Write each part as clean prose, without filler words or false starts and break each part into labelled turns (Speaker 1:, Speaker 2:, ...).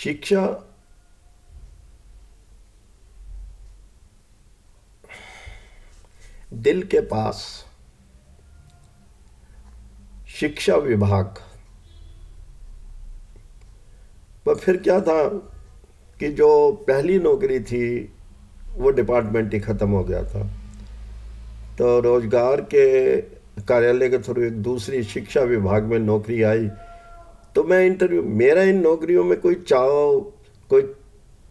Speaker 1: शिक्षा दिल के पास शिक्षा विभाग। पर फिर क्या था कि जो पहली नौकरी थी वो डिपार्टमेंट ही ख़त्म हो गया था, तो रोजगार के कार्यालय के थ्रू एक दूसरी शिक्षा विभाग में नौकरी आई। तो मैं इंटरव्यू, मेरा इन नौकरियों में कोई चाव, कोई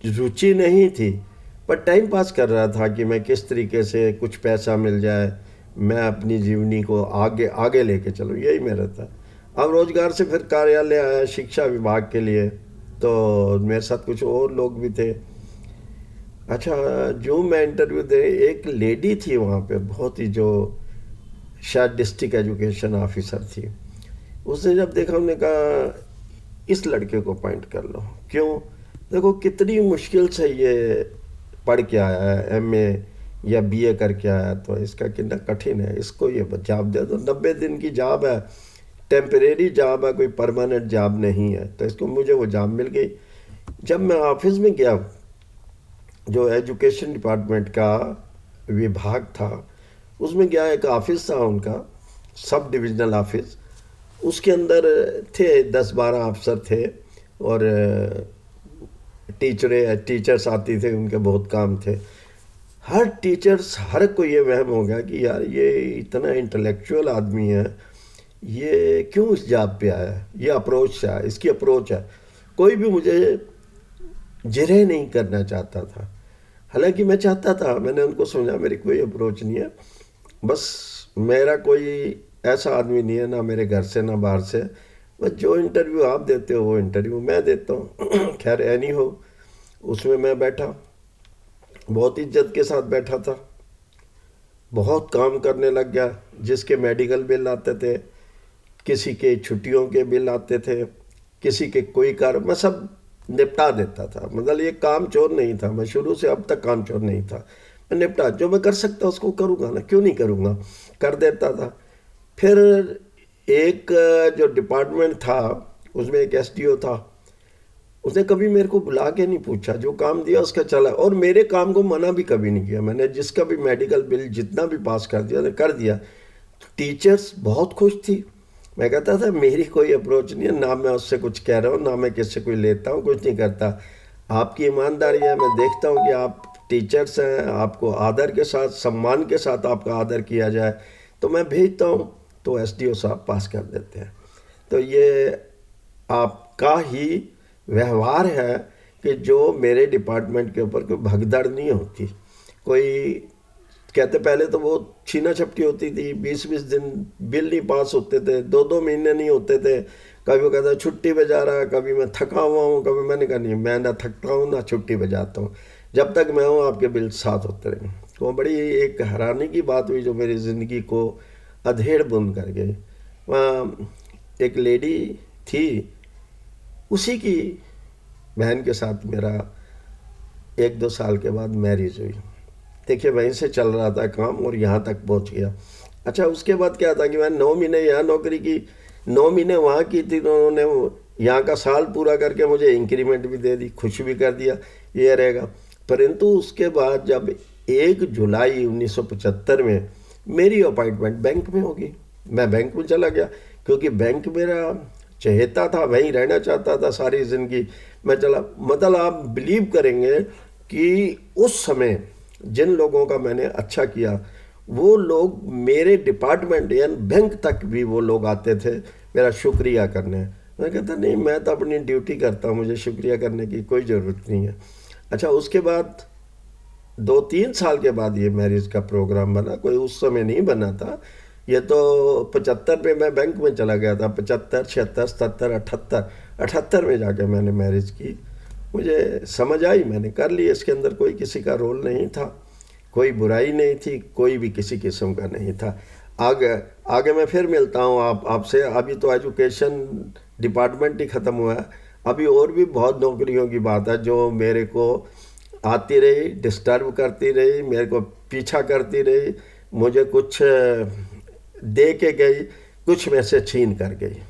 Speaker 1: रुचि नहीं थी, पर टाइम पास कर रहा था कि मैं किस तरीके से कुछ पैसा मिल जाए, मैं अपनी जीवनी को आगे आगे लेके चलूँ, यही मेरा था। अब रोजगार से फिर कार्यालय आया शिक्षा विभाग के लिए, तो मेरे साथ कुछ और लोग भी थे। अच्छा, जो मैं इंटरव्यू दे, एक लेडी थी वहाँ पे, बहुत ही जो शायद डिस्ट्रिक्ट एजुकेशन ऑफिसर थी। उसने जब देखा, उन्होंने कहा इस लड़के को अपॉइंट कर लो। क्यों? देखो कितनी मुश्किल से ये पढ़ के आया है, एमए या बीए करके आया, तो इसका कितना कठिन है, इसको ये जॉब दे दो। 90 दिन की जॉब है, टेम्परेरी जॉब है, कोई परमानेंट जॉब नहीं है। तो इसको, मुझे वो जॉब मिल गई। जब मैं ऑफिस में गया, जो एजुकेशन डिपार्टमेंट का विभाग था, उसमें गया, एक ऑफिस था उनका, सब डिविजनल ऑफिस। उसके अंदर थे 10-12 अफसर थे, और टीचर्स आती थे, उनके बहुत काम थे। हर टीचर्स, हर को ये वहम हो गया कि यार ये इतना इंटेलेक्चुअल आदमी है, ये क्यों इस जॉब पे आया, ये अप्रोच से आया, इसकी अप्रोच है। कोई भी मुझे जिरह नहीं करना चाहता था, हालांकि मैं चाहता था। मैंने उनको समझा मेरी कोई अप्रोच नहीं है, बस मेरा कोई ऐसा आदमी नहीं है, ना मेरे घर से ना बाहर से, बस जो इंटरव्यू आप देते हो वो इंटरव्यू मैं देता हूँ। खैर एनी हो, उसमें मैं बैठा, बहुत इज्जत के साथ बैठा था, बहुत काम करने लग गया। जिसके मेडिकल बिल आते थे, किसी के छुट्टियों के बिल आते थे, किसी के कोई कार्य, मैं सब निपटा देता था। मतलब ये काम चोर नहीं था, मैं शुरू से अब तक काम चोर नहीं था। मैं निपटा, जो मैं कर सकता उसको करूँगा ना, क्यों नहीं करूँगा, कर देता था। फिर एक जो डिपार्टमेंट था, उसमें एक एसडीओ था, उसने कभी मेरे को बुला के नहीं पूछा, जो काम दिया उसका चला, और मेरे काम को मना भी कभी नहीं किया। मैंने जिसका भी मेडिकल बिल जितना भी पास कर दिया, ने कर दिया। टीचर्स बहुत खुश थी। मैं कहता था मेरी कोई अप्रोच नहीं है, ना मैं उससे कुछ कह रहा हूँ, ना मैं किससे कोई लेता हूँ, कुछ नहीं करता। आपकी ईमानदारी है, मैं देखता हूँ कि आप टीचर्स हैं, आपको आदर के साथ, सम्मान के साथ आपका आदर किया जाए, तो मैं भेजता हूँ, तो एसडीओ साहब पास कर देते हैं। तो ये आपका ही व्यवहार है कि जो मेरे डिपार्टमेंट के ऊपर कोई भगदड़ नहीं होती। कोई कहते, पहले तो वो छीना झपटी होती थी, 20-20 दिन बिल नहीं पास होते थे, 2-2 महीने नहीं होते थे। कभी वो कहता छुट्टी पे जा रहा है, कभी मैं थका हुआ हूँ, कभी मैंने कहा नहीं, मैं ना थकता हूँ ना छुट्टी पे जाता हूँ, जब तक मैं हूँ आपके बिल साथ होते रहेंगे। तो बड़ी एक हैरानी की बात हुई जो मेरी ज़िंदगी को अधेड़ बुन कर गई। वहाँ एक लेडी थी, उसी की बहन के साथ मेरा 1-2 साल के बाद मैरिज हुई। देखिए वहीं से चल रहा था काम और यहाँ तक पहुँच गया। अच्छा, उसके बाद क्या था कि मैं 9 महीने यहाँ नौकरी की, 9 महीने वहाँ की थी, तो उन्होंने यहाँ का साल पूरा करके मुझे इंक्रीमेंट भी दे दी, खुश भी कर दिया, ये रहेगा। परंतु उसके बाद जब 1 जुलाई 1975 में मेरी अपॉइंटमेंट बैंक में होगी, मैं बैंक में चला गया, क्योंकि बैंक मेरा चहेता था, वहीं रहना चाहता था सारी ज़िंदगी। मैं चला, मतलब आप बिलीव करेंगे कि उस समय जिन लोगों का मैंने अच्छा किया, वो लोग मेरे डिपार्टमेंट या बैंक तक भी वो लोग आते थे मेरा शुक्रिया करने। मैं कहता नहीं, मैं तो अपनी ड्यूटी करता हूँ, मुझे शुक्रिया करने की कोई ज़रूरत नहीं है। अच्छा, उसके बाद 2-3 साल के बाद ये मैरिज का प्रोग्राम बना, कोई उस समय नहीं बना था। ये तो 75 में मैं बैंक में चला गया था, 75, 76, 77, 78, 78 में जाके मैंने मैरिज की। मुझे समझ आई, मैंने कर ली, इसके अंदर कोई किसी का रोल नहीं था, कोई बुराई नहीं थी, कोई भी किसी किस्म का नहीं था। आगे आगे मैं फिर मिलता हूँ आपसे। अभी तो एजुकेशन डिपार्टमेंट ही ख़त्म हुआ है, अभी और भी बहुत नौकरियों की बात है जो मेरे को आती रही, डिस्टर्ब करती रही, मेरे को पीछा करती रही, मुझे कुछ दे के गई, कुछ में से छीन कर गई।